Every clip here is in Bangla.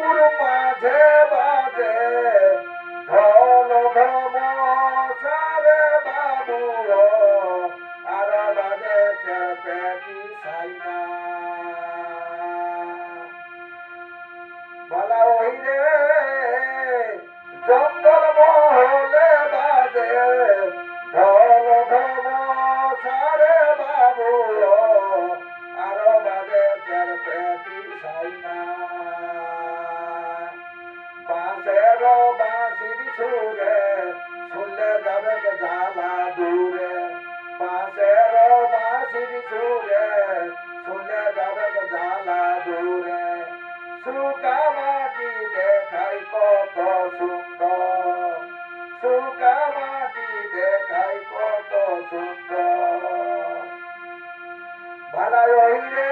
পুর মাঝে বাজে ঢোল ঢম সারে বাবু আর বাজে পেটি সাইনা ভালা ওই রে জঙ্গল মহলে বাজে ঢোল ঢম সারে বাবু আর বাজে পেটি সাইনা বাঁশের বাঁশির সুরে শুনলে যাবে জ্বালা দূরে বাঁশের বাঁশির সুরে শুনলে যাবে জ্বালা দূরে শুকা মাটি দেখাই কত সুন্দর শুকা মাটি দেখাই কত সুন্দর ভালাই ওই রে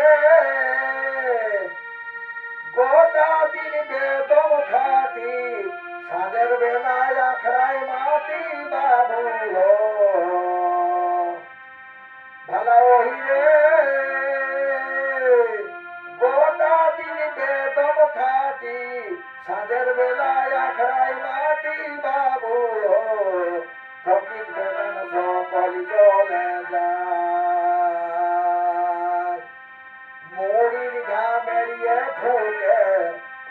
গোটা দিন বেদম খাটি সাঁঝের বেলায় আখড়ায় মাটি বাবু ভালা ওই রে গোটা দিন বেদম খাটি সাঁঝের বেলায় আখড়ায় মাটি বাবু ফকির ফেরান সকল চলে যায় মুড়ির ঘামেরিয়ে ঠুকে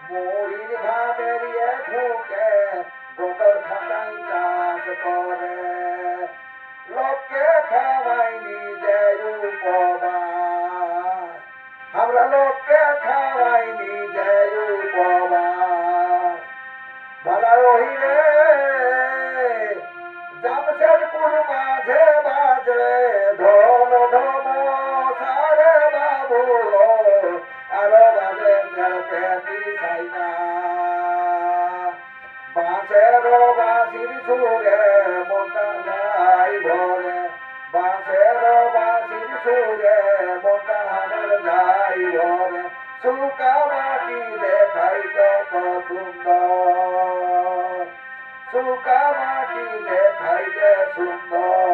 মুড়ির ঘামেরিয়ে ঠুকে গোবর খাটাই চাষ করে লোককে খাওয়াই নিজে উপবাস আমরা লোককে খাওয়াই নিজে উপবাস ভালা ওই রে জামশেদপুর মাঝে বাজে ঢোল ঢম সারে বাবু আর বাজে পেটি সাইনা বাঁশের বাঁশির সুরে মনটা যাই ভরে বাঁশের বাঁশির সুরে মনটা আমার যাই ভরে শুকা মাটি দেখাই কত সুন্দর শুকা মাটি দেখাই যে সুন্দর